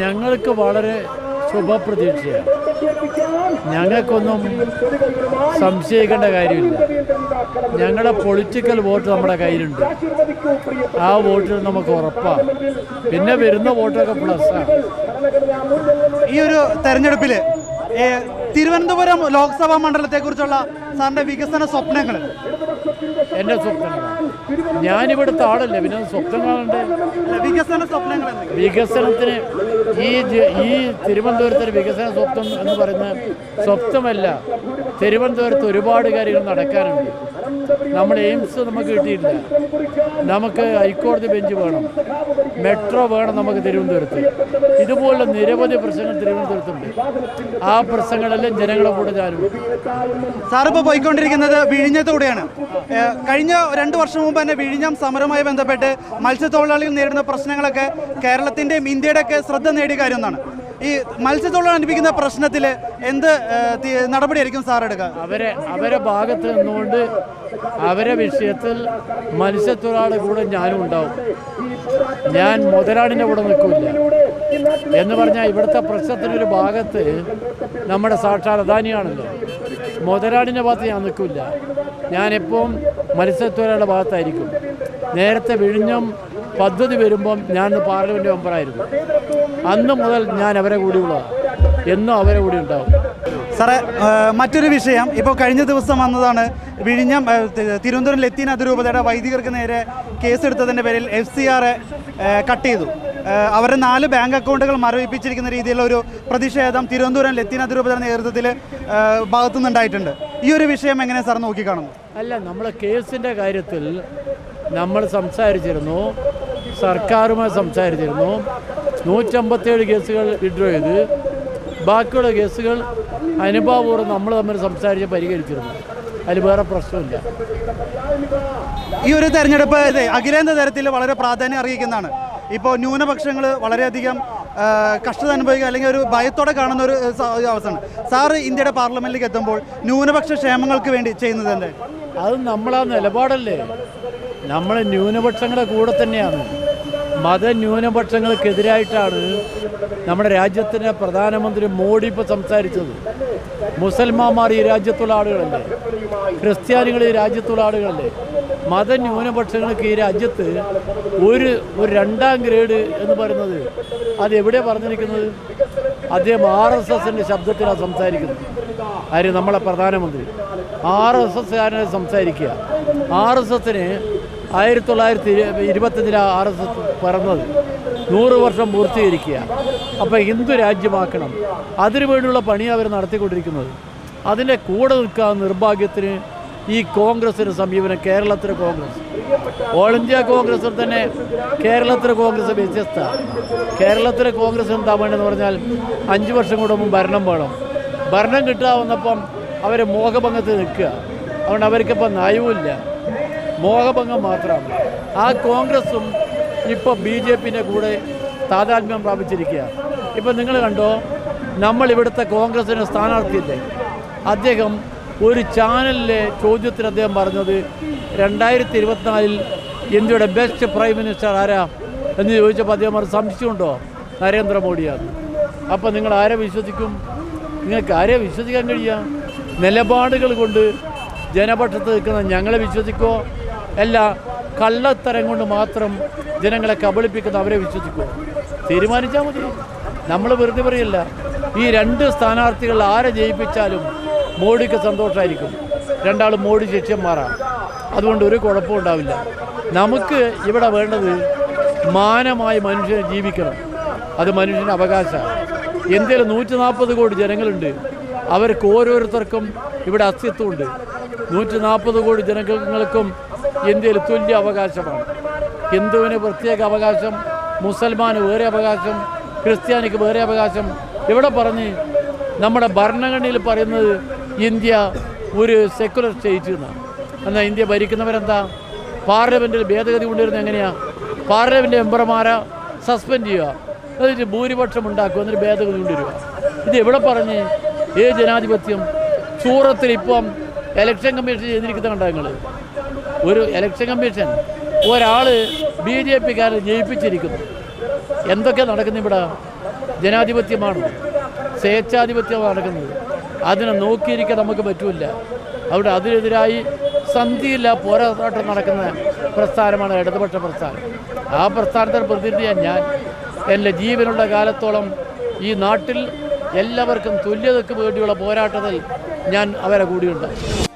ഞങ്ങൾക്ക് വളരെ ശുഭപ്രതീക്ഷയാണ്. ഞങ്ങൾക്കൊന്നും സംശയിക്കേണ്ട കാര്യമില്ല. ഞങ്ങളുടെ പൊളിറ്റിക്കൽ വോട്ട് നമ്മുടെ കയ്യിലുണ്ട്. ആ വോട്ടിൽ നമുക്ക് ഉറപ്പാണ്. പിന്നെ വരുന്ന വോട്ടൊക്കെ പ്ലസ്സാണ്. ഈ ഒരു തെരഞ്ഞെടുപ്പിൽ തിരുവനന്തപുരം ലോക്സഭാ മണ്ഡലത്തെക്കുറിച്ചുള്ള സാറിൻ്റെ വികസന സ്വപ്നങ്ങൾ? എൻ്റെ സ്വപ്നങ്ങളാണ്. ഞാനിവിടുത്തെ ആളല്ലേ, പിന്നെ സ്വപ്നം കാണണ്ടേ? വികസന സ്വപ്നങ്ങൾ വികസനത്തിന് ഈ തിരുവനന്തപുരത്തിന് വികസന സ്വപ്നം എന്ന് പറയുന്ന സ്വപ്നമല്ല. തിരുവനന്തപുരത്ത് ഒരുപാട് കാര്യങ്ങൾ നടക്കാനുണ്ട്. നമ്മുടെ എയിംസ് നമുക്ക് കിട്ടിയില്ല. നമുക്ക് ഹൈക്കോടതി ബെഞ്ച് വേണം, മെട്രോ വേണം നമുക്ക് തിരുവനന്തപുരത്ത്. ഇതുപോലുള്ള നിരവധി പ്രശ്നങ്ങൾ തിരുവനന്തപുരത്തുണ്ട്. ആ പ്രശ്നങ്ങളെല്ലാം ജനങ്ങളെ കൂടെ ഞാനും. സാറിപ്പോൾ പോയിക്കൊണ്ടിരിക്കുന്നത് വിഴിഞ്ഞത്തൂടെയാണ്. കഴിഞ്ഞ 2 വർഷം മുമ്പ് തന്നെ വിഴിഞ്ഞം സമരവുമായി ബന്ധപ്പെട്ട് മത്സ്യത്തൊഴിലാളികൾ നേരിടുന്ന പ്രശ്നങ്ങളൊക്കെ കേരളത്തിൻ്റെയും ഇന്ത്യയുടെയൊക്കെ ശ്രദ്ധ നേടിയ കാര്യമെന്നാണ്. ഈ മത്സ്യത്തൊഴിലാളികൾ അനുഭവിക്കുന്ന പ്രശ്നത്തിൽ എന്ത് നടപടിയായിരിക്കും സാർ എടുക്കുക? അവരെ ഭാഗത്ത് നിന്നുകൊണ്ട് അവരെ വിഷയത്തിൽ മത്സ്യത്തൊഴിലാളിയുടെ കൂടെ ഞാനും ഉണ്ടാവും. ഞാൻ മുതലാളിൻ്റെ കൂടെ നിൽക്കില്ല എന്ന് പറഞ്ഞാൽ ഇവിടുത്തെ പ്രശ്നത്തിനൊരു ഭാഗത്ത് നമ്മുടെ സാക്ഷാൽ അദാനിയാണല്ലോ. മുതലാളിൻ്റെ ഭാഗത്ത് ഞാൻ നിൽക്കില്ല. ഞാനെപ്പോഴും മത്സ്യത്തൊഴിലാളിയുടെ ഭാഗത്തായിരിക്കും. നേരത്തെ വിഴിഞ്ഞം പദ്ധതി വരുമ്പം ഞാൻ പാർലമെൻറ്റ് മെമ്പറായിരുന്നു. അന്ന് മുതൽ ഞാൻ അവരെ കൂടിയുള്ളതാണ്. എന്നും അവരെ കൂടി ഉണ്ടാവും. സാറേ, മറ്റൊരു വിഷയം ഇപ്പോൾ കഴിഞ്ഞ ദിവസം വന്നതാണ്. വിഴിഞ്ഞം തിരുവനന്തപുരം ലത്തീൻ അതിരൂപതയുടെ വൈദികർക്ക് നേരെ കേസെടുത്തതിൻ്റെ പേരിൽ FCR കട്ട് ചെയ്തു. അവരുടെ 4 ബാങ്ക് അക്കൗണ്ടുകൾ മരവിപ്പിച്ചിരിക്കുന്ന രീതിയിലുള്ള ഒരു പ്രതിഷേധം തിരുവനന്തപുരം ലത്തീൻ അതിരൂപതയുടെ നേതൃത്വത്തിൽ ഭാഗത്തുനിന്നുണ്ടായിട്ടുണ്ട്. ഈ ഒരു വിഷയം എങ്ങനെ സാർ നോക്കിക്കാണുന്നു? അല്ല, നമ്മളെ കേസിൻ്റെ കാര്യത്തിൽ നമ്മൾ സംസാരിച്ചിരുന്നു, സർക്കാരുമായി സംസാരിച്ചിരുന്നു. 157 കേസുകൾ വിഡ്രോ ചെയ്ത് ബാക്കിയുള്ള കേസുകൾ അനുഭാവപൂർവ്വം നമ്മൾ തമ്മിൽ സംസാരിച്ച് പരിഹരിച്ചിരുന്നു. അതിൽ വേറെ പ്രശ്നമില്ല. ഈ ഒരു തെരഞ്ഞെടുപ്പ് അഖിലേന്ത്യാ തലത്തിൽ വളരെ പ്രാധാന്യം അറിയിക്കുന്നതാണ്. ഇപ്പോൾ ന്യൂനപക്ഷങ്ങൾ വളരെയധികം കഷ്ടത അനുഭവിക്കുക അല്ലെങ്കിൽ ഒരു ഭയത്തോടെ കാണുന്ന ഒരു അവസ്ഥയാണ്. സാറ് ഇന്ത്യയുടെ പാർലമെൻറ്റിലേക്ക് എത്തുമ്പോൾ ന്യൂനപക്ഷ ക്ഷേമങ്ങൾക്ക് വേണ്ടി ചെയ്യുന്നത് എന്താ? അത് നമ്മളാ നിലപാടല്ലേ. നമ്മൾ ന്യൂനപക്ഷങ്ങളുടെ കൂടെ തന്നെയാണ്. മതന്യൂനപക്ഷങ്ങൾക്കെതിരായിട്ടാണ് നമ്മുടെ രാജ്യത്തിൻ്റെ പ്രധാനമന്ത്രി മോഡി ഇപ്പോൾ സംസാരിച്ചത്. മുസൽമാന്മാർ ഈ രാജ്യത്തുള്ള ആളുകളല്ലേ, ക്രിസ്ത്യാനികൾ ഈ രാജ്യത്തുള്ള ആളുകളല്ലേ. മതന്യൂനപക്ഷങ്ങൾക്ക് ഈ രാജ്യത്ത് ഒരു 2ാം ഗ്രേഡ് എന്ന് പറയുന്നത് അത് എവിടെയാണ് പറഞ്ഞിരിക്കുന്നത്? അദ്ദേഹം RSSൻ്റെ ശബ്ദത്തിലാണ് സംസാരിക്കുന്നത്. ആര്? നമ്മളെ പ്രധാനമന്ത്രി RSSകാരനെ സംസാരിക്കുക. RSSന് 1925 RSS പറഞ്ഞത് 100 വർഷം പൂർത്തീകരിക്കുക. അപ്പോൾ ഹിന്ദു രാജ്യമാക്കണം. അതിനു വേണ്ടിയുള്ള പണിയാണ് അവർ നടത്തിക്കൊണ്ടിരിക്കുന്നത്. അതിൻ്റെ കൂടെ നിൽക്കാൻ നിർഭാഗ്യത്തിന് ഈ കോൺഗ്രസിൻ്റെ സമീപനം, കേരളത്തിലെ കോൺഗ്രസ്, ഓൾ ഇന്ത്യ കോൺഗ്രസിൽ തന്നെ കേരളത്തിലെ കോൺഗ്രസ് വ്യത്യസ്ത. കേരളത്തിലെ കോൺഗ്രസ് എന്താ വേണ്ടതെന്ന് പറഞ്ഞാൽ 5 വർഷം കൂടെ മുമ്പ് ഭരണം വേണം. ഭരണം കിട്ടാവുന്നപ്പം അവർ മോഹഭംഗത്തിൽ നിൽക്കുക. അതുകൊണ്ട് അവർക്കിപ്പം നയവുമില്ല, മോഹഭംഗം മാത്രമാണ്. ആ കോൺഗ്രസും ഇപ്പോൾ BJPൻ്റെ കൂടെ താതാത്മ്യം പ്രാപിച്ചിരിക്കുക. ഇപ്പം നിങ്ങൾ കണ്ടോ, നമ്മളിവിടുത്തെ കോൺഗ്രസിന് സ്ഥാനാർത്ഥിയില്ലേ, അദ്ദേഹം ഒരു ചാനലിലെ ചോദ്യത്തിന് അദ്ദേഹം പറഞ്ഞത് 2024 ഇന്ത്യയുടെ ബെസ്റ്റ് പ്രൈം മിനിസ്റ്റർ ആരാ എന്ന് ചോദിച്ചപ്പോൾ അദ്ദേഹം പറഞ്ഞ സംശയമുണ്ടോ? നരേന്ദ്രമോദിയാണ്. അപ്പോൾ നിങ്ങൾ ആരെ വിശ്വസിക്കും? നിങ്ങൾക്ക് ആരെ വിശ്വസിക്കാൻ കഴിയുക? നിലപാടുകൾ കൊണ്ട് ജനപക്ഷത്ത് നിൽക്കുന്ന ഞങ്ങളെ വിശ്വസിക്കുമോ? അല്ല, കള്ളത്തരം കൊണ്ട് മാത്രം ജനങ്ങളെ കബളിപ്പിക്കുന്ന അവരെ വിശ്വസിക്കുമോ? തീരുമാനിച്ചാൽ മതി. നമ്മൾ വെറുതെ പറയില്ല. ഈ 2 സ്ഥാനാർത്ഥികൾ ആരെ ജയിപ്പിച്ചാലും മോഡിക്ക് സന്തോഷമായിരിക്കും. 2 മോഡി ശിഷ്യന്മാരാണ്. അതുകൊണ്ട് ഒരു കുഴപ്പവും ഉണ്ടാവില്ല. നമുക്ക് ഇവിടെ വേണ്ടത് മാനമായി മനുഷ്യനെ ജീവിക്കണം. അത് മനുഷ്യൻ്റെ അവകാശമാണ്. ഇന്ത്യയിൽ 140 കോടി ജനങ്ങളുണ്ട്. അവർക്ക് ഓരോരുത്തർക്കും ഇവിടെ അസ്തിത്വമുണ്ട്. 140 കോടി ജനങ്ങൾക്കും ഇന്ത്യയിൽ തുല്യ അവകാശമാണ്. ഹിന്ദുവിന് പ്രത്യേക അവകാശം, മുസൽമാന് വേറെ അവകാശം, ക്രിസ്ത്യാനിക്ക് വേറെ അവകാശം. ഇവിടെ പറഞ്ഞ് നമ്മുടെ ഭരണഘടനയിൽ പറയുന്നത് ഇന്ത്യ ഒരു സെക്കുലർ സ്റ്റേറ്റ് എന്നാണ്. എന്നാൽ ഇന്ത്യ ഭരിക്കുന്നവരെന്താ? പാർലമെൻറ്റിൽ ഭേദഗതി കൊണ്ടുവരുന്നത് എങ്ങനെയാണ്? പാർലമെൻറ്റ് മെമ്പർമാരെ സസ്പെൻഡ് ചെയ്യുക, എന്നിട്ട് ഭൂരിപക്ഷം ഉണ്ടാക്കുക, എന്നിട്ട് ഭേദഗതി കൊണ്ടുവരിക. ഇത് എവിടെ പറഞ്ഞ് ജനാധിപത്യം? സൂറത്തിൽ ഇപ്പം ഇലക്ഷൻ കമ്മീഷൻ ചെയ്തിരിക്കുന്ന കണ്ടോ നിങ്ങൾ? ഒരു ഇലക്ഷൻ കമ്മീഷൻ ഒരാൾ BJPക്കാരെ ജയിപ്പിച്ചിരിക്കുന്നു. എന്തൊക്കെ നടക്കുന്നു ഇവിടെ? ജനാധിപത്യമാണ്, സ്വേച്ഛാധിപത്യമാണ് നടക്കുന്നത്. അതിനെ നോക്കിയിരിക്കാൻ നമുക്ക് പറ്റില്ല. അവിടെ അതിനെതിരായി സന്ധിയില്ല പോരാട്ടം നടക്കുന്ന പ്രസ്ഥാനമാണ് ഇടതുപക്ഷ പ്രസ്ഥാനം. ആ പ്രസ്ഥാനത്തിന് പ്രതിനിധിയാണ് ഞാൻ. എൻ്റെ ജീവനുള്ള കാലത്തോളം ഈ നാട്ടിൽ എല്ലാവർക്കും തുല്യതയ്ക്ക് വേണ്ടിയുള്ള പോരാട്ടത്തിൽ ഞാൻ അവരെ കൂടിയുണ്ടാകും.